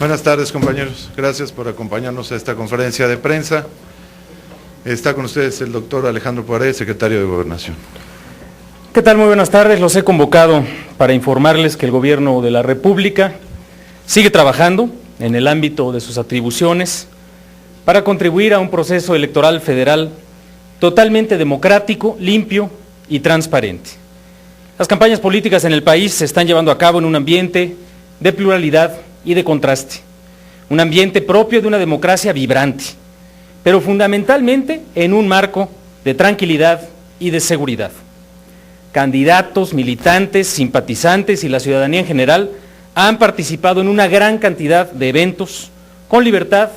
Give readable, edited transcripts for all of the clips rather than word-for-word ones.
Buenas tardes, compañeros. Gracias por acompañarnos a esta conferencia de prensa. Está con ustedes el doctor Alejandro Poiré, secretario de Gobernación. ¿Qué tal? Muy buenas tardes. Los he convocado para informarles que el Gobierno de la República sigue trabajando en el ámbito de sus atribuciones para contribuir a un proceso electoral federal totalmente democrático, limpio y transparente. Las campañas políticas en el país se están llevando a cabo en un ambiente de pluralidad y de contraste, un ambiente propio de una democracia vibrante, pero fundamentalmente en un marco de tranquilidad y de seguridad. Candidatos, militantes, simpatizantes y la ciudadanía en general han participado en una gran cantidad de eventos con libertad,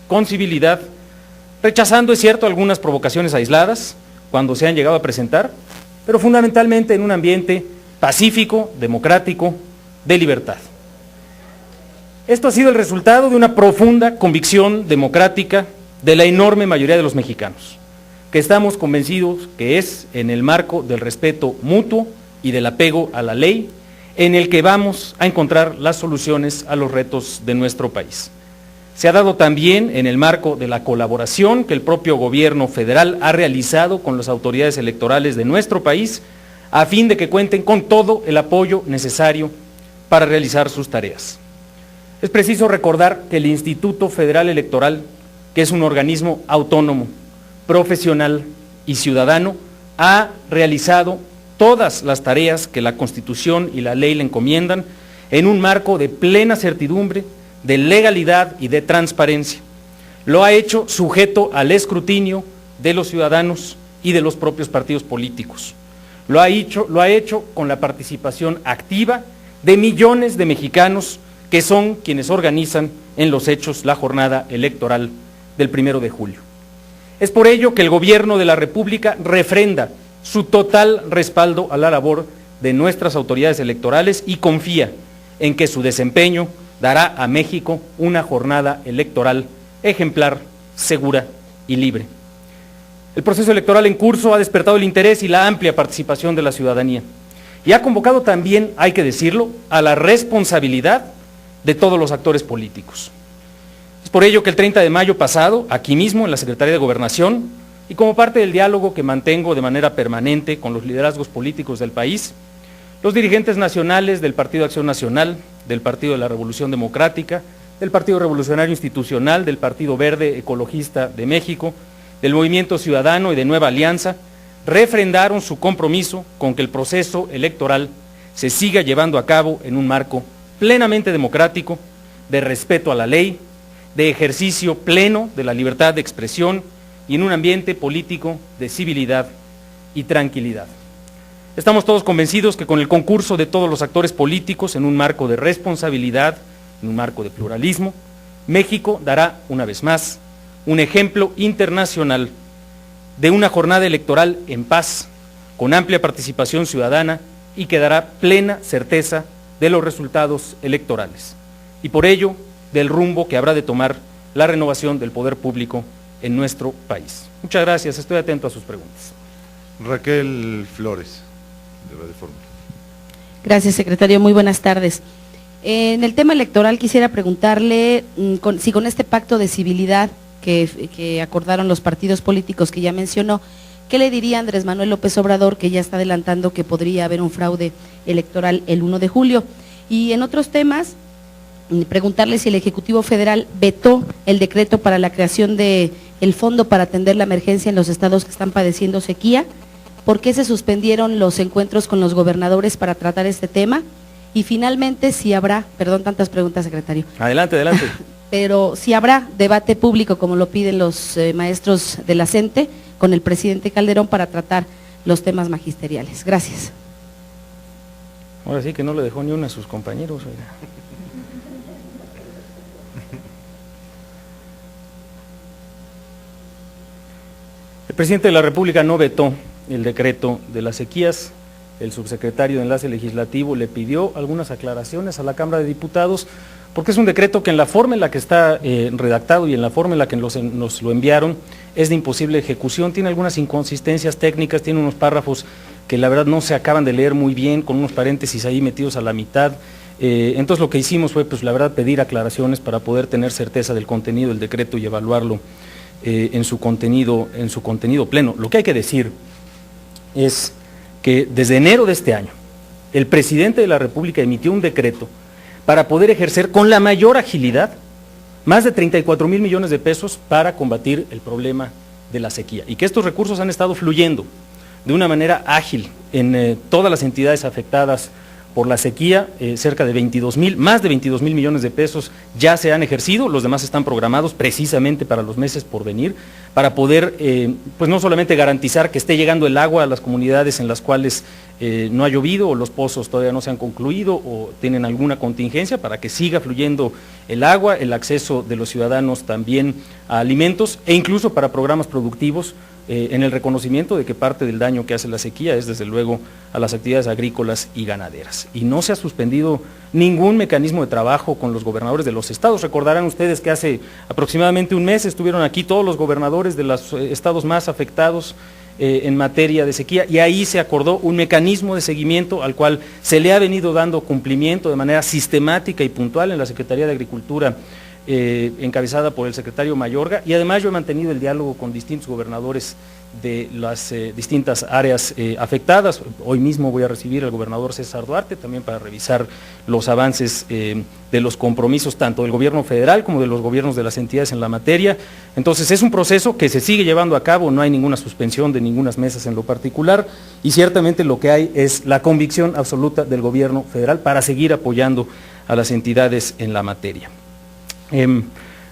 con civilidad, rechazando, es cierto, algunas provocaciones aisladas cuando se han llegado a presentar, pero fundamentalmente en un ambiente pacífico, democrático, de libertad. Esto ha sido el resultado de una profunda convicción democrática de la enorme mayoría de los mexicanos, que estamos convencidos que es en el marco del respeto mutuo y del apego a la ley en el que vamos a encontrar las soluciones a los retos de nuestro país. Se ha dado también en el marco de la colaboración que el propio gobierno federal ha realizado con las autoridades electorales de nuestro país a fin de que cuenten con todo el apoyo necesario para realizar sus tareas. Es preciso recordar que el Instituto Federal Electoral, que es un organismo autónomo, profesional y ciudadano, ha realizado todas las tareas que la Constitución y la ley le encomiendan en un marco de plena certidumbre, de legalidad y de transparencia. Lo ha hecho sujeto al escrutinio de los ciudadanos y de los propios partidos políticos. Lo ha hecho con la participación activa de millones de mexicanos que son quienes organizan en los hechos la jornada electoral del 1 de julio. Es por ello que el Gobierno de la República refrenda su total respaldo a la labor de nuestras autoridades electorales y confía en que su desempeño dará a México una jornada electoral ejemplar, segura y libre. El proceso electoral en curso ha despertado el interés y la amplia participación de la ciudadanía y ha convocado también, hay que decirlo, a la responsabilidad de todos los actores políticos. Es por ello que el 30 de mayo pasado, aquí mismo en la Secretaría de Gobernación, y como parte del diálogo que mantengo de manera permanente con los liderazgos políticos del país, los dirigentes nacionales del Partido Acción Nacional, del Partido de la Revolución Democrática, del Partido Revolucionario Institucional, del Partido Verde Ecologista de México, del Movimiento Ciudadano y de Nueva Alianza, refrendaron su compromiso con que el proceso electoral se siga llevando a cabo en un marco plenamente democrático, de respeto a la ley, de ejercicio pleno de la libertad de expresión y en un ambiente político de civilidad y tranquilidad. Estamos todos convencidos que con el concurso de todos los actores políticos en un marco de responsabilidad, en un marco de pluralismo, México dará una vez más un ejemplo internacional de una jornada electoral en paz, con amplia participación ciudadana y que dará plena certeza de los resultados electorales y por ello del rumbo que habrá de tomar la renovación del poder público en nuestro país. Muchas gracias, estoy atento a sus preguntas. Raquel Flores, de Radio Fórmula. Gracias, secretario, muy buenas tardes. En el tema electoral quisiera preguntarle si con este pacto de civilidad que acordaron los partidos políticos que ya mencionó, ¿qué le diría Andrés Manuel López Obrador, que ya está adelantando que podría haber un fraude electoral el 1 de julio? Y en otros temas, preguntarle si el Ejecutivo Federal vetó el decreto para la creación del fondo para atender la emergencia en los estados que están padeciendo sequía. ¿Por qué se suspendieron los encuentros con los gobernadores para tratar este tema? Y finalmente, si habrá, perdón tantas preguntas, secretario. Adelante, adelante. Pero si habrá debate público, como lo piden los maestros de la CENTE, con el presidente Calderón para tratar los temas magisteriales. Gracias. Ahora sí que no le dejó ni uno a sus compañeros. Oiga. El presidente de la República no vetó el decreto de las sequías. El subsecretario de Enlace Legislativo le pidió algunas aclaraciones a la Cámara de Diputados porque es un decreto que en la forma en la que está redactado y en la forma en la que nos lo enviaron es de imposible ejecución, tiene algunas inconsistencias técnicas, tiene unos párrafos que la verdad no se acaban de leer muy bien, con unos paréntesis ahí metidos a la mitad. Entonces lo que hicimos fue, pues la verdad, pedir aclaraciones para poder tener certeza del contenido del decreto y evaluarlo en su contenido pleno. Lo que hay que decir es que desde enero de este año, el presidente de la República emitió un decreto para poder ejercer con la mayor agilidad más de 34,000 millones de pesos para combatir el problema de la sequía, y que estos recursos han estado fluyendo de una manera ágil en todas las entidades afectadas por la sequía. Cerca de más de 22,000 millones de pesos ya se han ejercido, los demás están programados precisamente para los meses por venir, para poder, pues no solamente garantizar que esté llegando el agua a las comunidades en las cuales no ha llovido, o los pozos todavía no se han concluido, o tienen alguna contingencia, para que siga fluyendo el agua, el acceso de los ciudadanos también a alimentos, e incluso para programas productivos, en el reconocimiento de que parte del daño que hace la sequía es desde luego a las actividades agrícolas y ganaderas. Y no se ha suspendido ningún mecanismo de trabajo con los gobernadores de los estados. Recordarán ustedes que hace aproximadamente un mes estuvieron aquí todos los gobernadores de los estados más afectados en materia de sequía, y ahí se acordó un mecanismo de seguimiento al cual se le ha venido dando cumplimiento de manera sistemática y puntual en la Secretaría de Agricultura, encabezada por el secretario Mayorga, y además yo he mantenido el diálogo con distintos gobernadores de las distintas áreas afectadas. Hoy mismo voy a recibir al gobernador César Duarte también para revisar los avances de los compromisos tanto del gobierno federal como de los gobiernos de las entidades en la materia. Entonces es un proceso que se sigue llevando a cabo, no hay ninguna suspensión de ninguna mesas en lo particular, y ciertamente lo que hay es la convicción absoluta del gobierno federal para seguir apoyando a las entidades en la materia.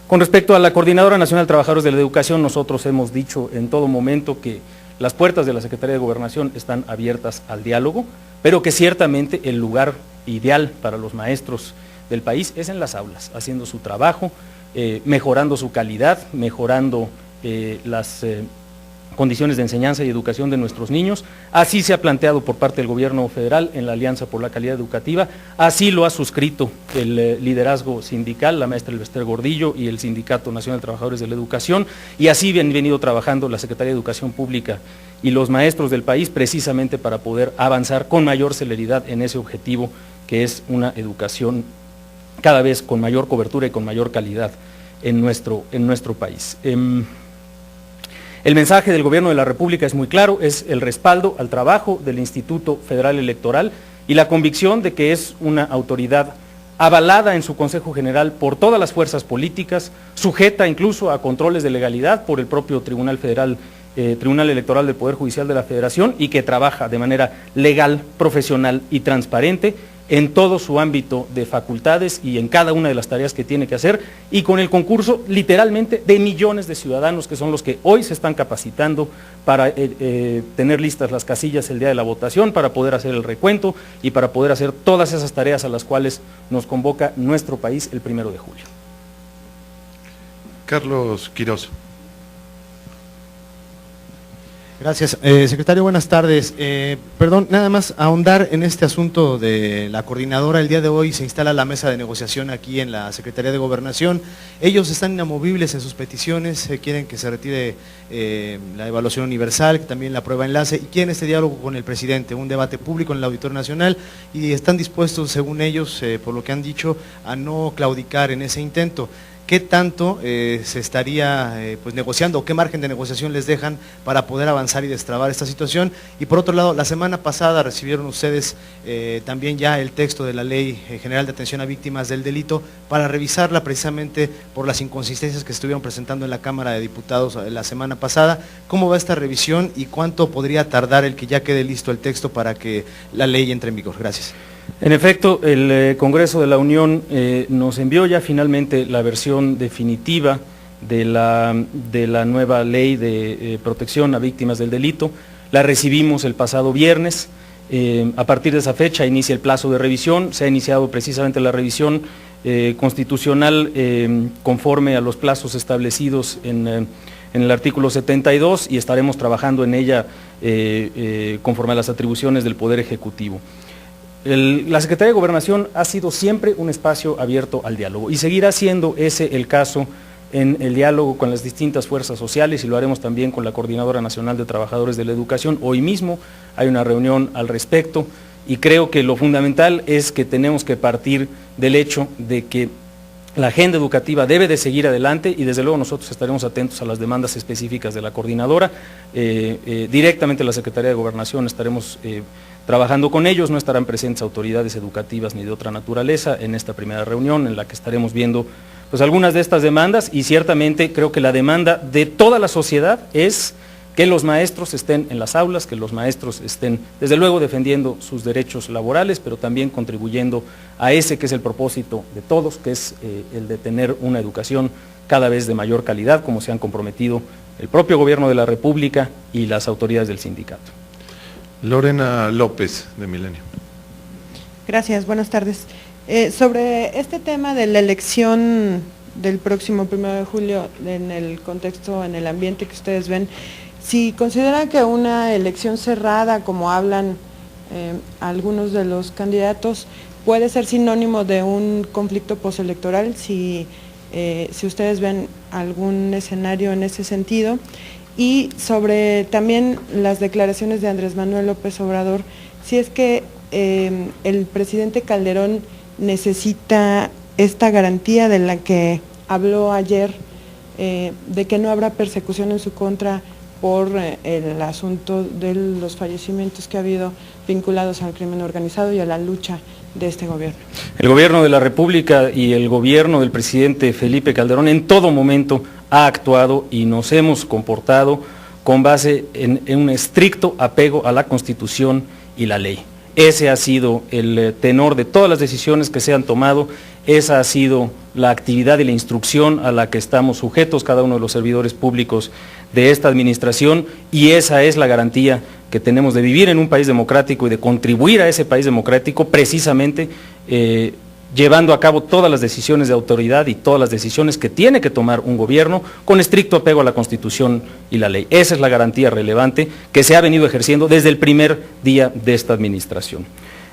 Con respecto a la Coordinadora Nacional de Trabajadores de la Educación, nosotros hemos dicho en todo momento que las puertas de la Secretaría de Gobernación están abiertas al diálogo, pero que ciertamente el lugar ideal para los maestros del país es en las aulas, haciendo su trabajo, mejorando su calidad, mejorando las condiciones de enseñanza y educación de nuestros niños. Así se ha planteado por parte del gobierno federal en la Alianza por la Calidad Educativa, así lo ha suscrito el liderazgo sindical, la maestra Elvester Gordillo y el Sindicato Nacional de Trabajadores de la Educación, y así han venido trabajando la Secretaría de Educación Pública y los maestros del país precisamente para poder avanzar con mayor celeridad en ese objetivo, que es una educación cada vez con mayor cobertura y con mayor calidad en nuestro país. El mensaje del Gobierno de la República es muy claro, es el respaldo al trabajo del Instituto Federal Electoral y la convicción de que es una autoridad avalada en su Consejo General por todas las fuerzas políticas, sujeta incluso a controles de legalidad por el propio Tribunal Electoral del Poder Judicial de la Federación, y que trabaja de manera legal, profesional y transparente en todo su ámbito de facultades y en cada una de las tareas que tiene que hacer, y con el concurso literalmente de millones de ciudadanos que son los que hoy se están capacitando para tener listas las casillas el día de la votación, para poder hacer el recuento y para poder hacer todas esas tareas a las cuales nos convoca nuestro país el 1 de julio. Carlos Quirós. Gracias. Secretario, buenas tardes. Perdón, nada más ahondar en este asunto de la coordinadora. El día de hoy se instala la mesa de negociación aquí en la Secretaría de Gobernación. Ellos están inamovibles en sus peticiones, quieren que se retire la evaluación universal, también la prueba enlace, y quieren este diálogo con el presidente, un debate público en el Auditorio Nacional, y están dispuestos, según ellos, por lo que han dicho, a no claudicar en ese intento. ¿Qué tanto se estaría pues negociando, o qué margen de negociación les dejan para poder avanzar y destrabar esta situación? Y por otro lado, la semana pasada recibieron ustedes también ya el texto de la Ley General de Atención a Víctimas del Delito para revisarla precisamente por las inconsistencias que estuvieron presentando en la Cámara de Diputados la semana pasada. ¿Cómo va esta revisión y cuánto podría tardar el que ya quede listo el texto para que la ley entre en vigor? Gracias. En efecto, el Congreso de la Unión nos envió ya finalmente la versión definitiva de la nueva ley de protección a víctimas del delito. La recibimos el pasado viernes. A partir de esa fecha inicia el plazo de revisión. Se ha iniciado precisamente la revisión constitucional conforme a los plazos establecidos en el artículo 72, y estaremos trabajando en ella conforme a las atribuciones del Poder Ejecutivo. La Secretaría de Gobernación ha sido siempre un espacio abierto al diálogo y seguirá siendo ese el caso en el diálogo con las distintas fuerzas sociales, y lo haremos también con la Coordinadora Nacional de Trabajadores de la Educación. Hoy mismo hay una reunión al respecto y creo que lo fundamental es que tenemos que partir del hecho de que la agenda educativa debe de seguir adelante, y desde luego nosotros estaremos atentos a las demandas específicas de la coordinadora. Directamente la Secretaría de Gobernación estaremos trabajando con ellos, no estarán presentes autoridades educativas ni de otra naturaleza en esta primera reunión en la que estaremos viendo pues algunas de estas demandas, y ciertamente creo que la demanda de toda la sociedad es que los maestros estén en las aulas, que los maestros estén, desde luego, defendiendo sus derechos laborales, pero también contribuyendo a ese que es el propósito de todos, que es el de tener una educación cada vez de mayor calidad, como se han comprometido el propio Gobierno de la República y las autoridades del sindicato. Lorena López, de Milenio. Gracias, buenas tardes. Sobre este tema de la elección del próximo 1 de julio, en el contexto, en el ambiente que ustedes ven, si consideran que una elección cerrada, como hablan algunos de los candidatos, puede ser sinónimo de un conflicto postelectoral, si ustedes ven algún escenario en ese sentido. Y sobre también las declaraciones de Andrés Manuel López Obrador, si es que el presidente Calderón necesita esta garantía de la que habló ayer, de que no habrá persecución en su contra por el asunto de los fallecimientos que ha habido vinculados al crimen organizado y a la lucha de este gobierno. El Gobierno de la República y el gobierno del presidente Felipe Calderón en todo momento ha actuado y nos hemos comportado con base en un estricto apego a la Constitución y la ley. Ese ha sido el tenor de todas las decisiones que se han tomado, esa ha sido la actividad y la instrucción a la que estamos sujetos cada uno de los servidores públicos de esta administración, y esa es la garantía que tenemos de vivir en un país democrático y de contribuir a ese país democrático precisamente llevando a cabo todas las decisiones de autoridad y todas las decisiones que tiene que tomar un gobierno con estricto apego a la Constitución y la ley. Esa es la garantía relevante que se ha venido ejerciendo desde el primer día de esta administración.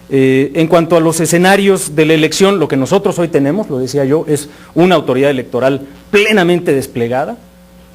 En cuanto a los escenarios de la elección, lo que nosotros hoy tenemos, lo decía yo, es una autoridad electoral plenamente desplegada,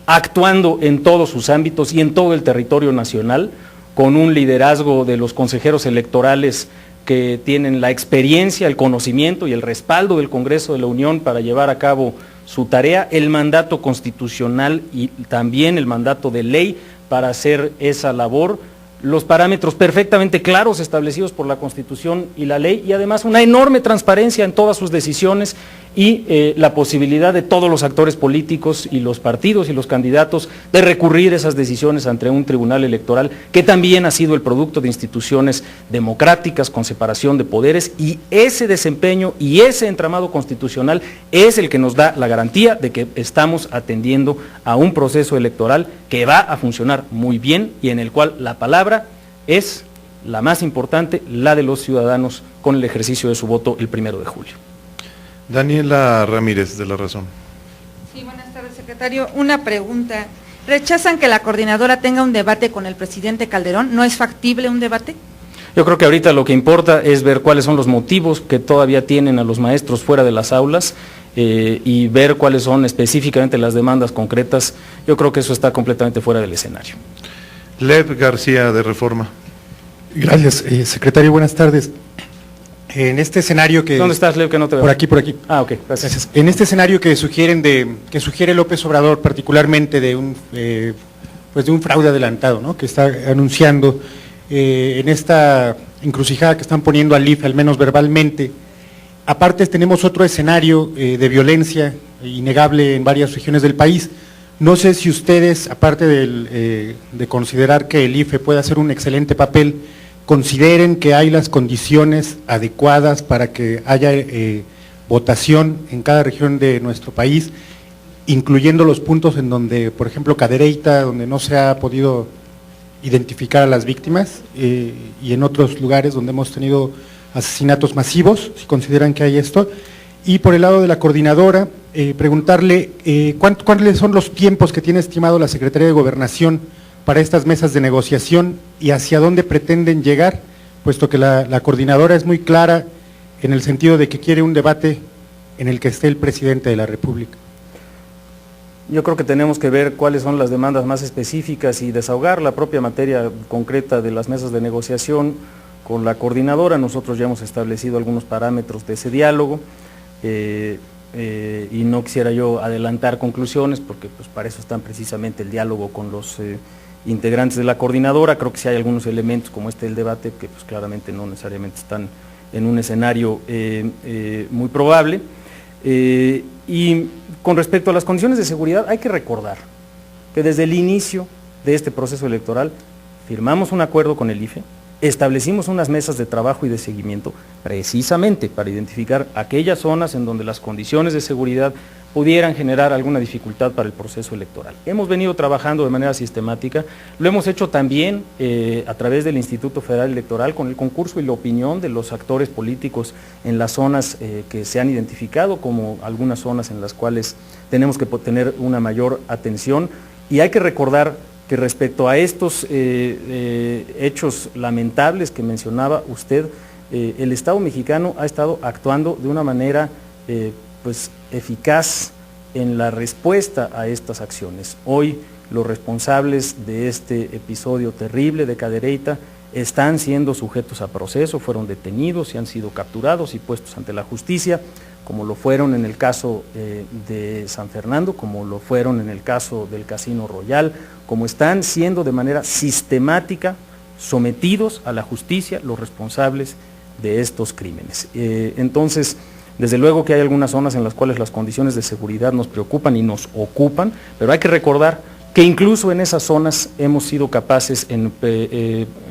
actuando en todos sus ámbitos y en todo el territorio nacional, con un liderazgo de los consejeros electorales que tienen la experiencia, el conocimiento y el respaldo del Congreso de la Unión para llevar a cabo su tarea, el mandato constitucional y también el mandato de ley para hacer esa labor, los parámetros perfectamente claros establecidos por la Constitución y la ley, y además una enorme transparencia en todas sus decisiones y la posibilidad de todos los actores políticos y los partidos y los candidatos de recurrir esas decisiones ante un tribunal electoral que también ha sido el producto de instituciones democráticas con separación de poderes, y ese desempeño y ese entramado constitucional es el que nos da la garantía de que estamos atendiendo a un proceso electoral que va a funcionar muy bien y en el cual la palabra es la más importante, la de los ciudadanos con el ejercicio de su voto el 1 de julio. Daniela Ramírez, de La Razón. Sí, buenas tardes, secretario. Una pregunta. ¿Rechazan que la coordinadora tenga un debate con el presidente Calderón? ¿No es factible un debate? Yo creo que ahorita lo que importa es ver cuáles son los motivos que todavía tienen a los maestros fuera de las aulas y ver cuáles son específicamente las demandas concretas. Yo creo que eso está completamente fuera del escenario. Lev García, de Reforma. Gracias, secretario, buenas tardes. En este escenario que... ¿Dónde estás, Leo, que no te veo? Por aquí, por aquí. Ah, ok, gracias. En este escenario que sugiere López Obrador, particularmente de un fraude adelantado, ¿no?, que está anunciando en esta encrucijada que están poniendo al IFE, al menos verbalmente. Aparte tenemos otro escenario de violencia innegable en varias regiones del país. No sé si ustedes, aparte de considerar que el IFE puede hacer un excelente papel, consideren que hay las condiciones adecuadas para que haya votación en cada región de nuestro país, incluyendo los puntos en donde, por ejemplo, Cadereyta, donde no se ha podido identificar a las víctimas, y en otros lugares donde hemos tenido asesinatos masivos, si consideran que hay esto. Y por el lado de la coordinadora, preguntarle cuáles son los tiempos que tiene estimado la Secretaría de Gobernación para estas mesas de negociación y hacia dónde pretenden llegar puesto que la coordinadora es muy clara en el sentido de que quiere un debate en el que esté el presidente de la República. Yo creo que tenemos que ver cuáles son las demandas más específicas y desahogar la propia materia concreta de las mesas de negociación con la coordinadora. Nosotros ya hemos establecido algunos parámetros de ese diálogo y no quisiera yo adelantar conclusiones porque pues, para eso están precisamente el diálogo con los integrantes de la coordinadora. Creo que sí hay algunos elementos como el debate que pues, claramente no necesariamente están en un escenario muy probable. Y con respecto a las condiciones de seguridad, hay que recordar que desde el inicio de este proceso electoral firmamos un acuerdo con el IFE, establecimos unas mesas de trabajo y de seguimiento precisamente para identificar aquellas zonas en donde las condiciones de seguridad pudieran generar alguna dificultad para el proceso electoral. Hemos venido trabajando de manera sistemática, lo hemos hecho también a través del Instituto Federal Electoral con el concurso y la opinión de los actores políticos en las zonas que se han identificado como algunas zonas en las cuales tenemos que tener una mayor atención, y hay que recordar que respecto a estos hechos lamentables que mencionaba usted, el Estado mexicano ha estado actuando de una manera pues eficaz en la respuesta a estas acciones. Hoy los responsables de este episodio terrible de Cadereyta están siendo sujetos a proceso, fueron detenidos y han sido capturados y puestos ante la justicia, como lo fueron en el caso de San Fernando, como lo fueron en el caso del Casino Royal, como están siendo de manera sistemática sometidos a la justicia los responsables de estos crímenes. Entonces, desde luego que hay algunas zonas en las cuales las condiciones de seguridad nos preocupan y nos ocupan, pero hay que recordar que incluso en esas zonas hemos sido capaces en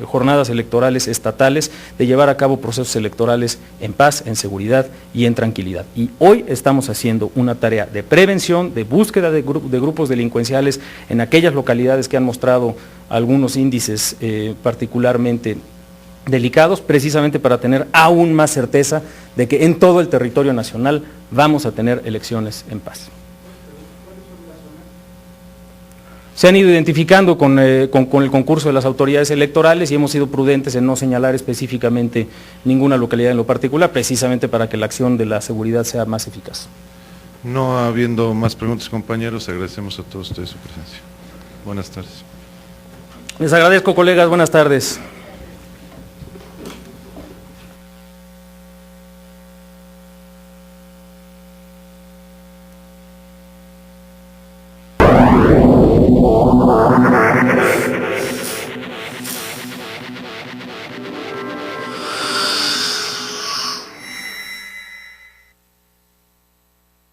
jornadas electorales estatales de llevar a cabo procesos electorales en paz, en seguridad y en tranquilidad. Y hoy estamos haciendo una tarea de prevención, de búsqueda de grupos delincuenciales en aquellas localidades que han mostrado algunos índices particularmente delicados, precisamente para tener aún más certeza de que en todo el territorio nacional vamos a tener elecciones en paz. Se han ido identificando con el concurso de las autoridades electorales y hemos sido prudentes en no señalar específicamente ninguna localidad en lo particular, precisamente para que la acción de la seguridad sea más eficaz. No habiendo más preguntas, compañeros, agradecemos a todos ustedes su presencia. Buenas tardes. Les agradezco, colegas, buenas tardes.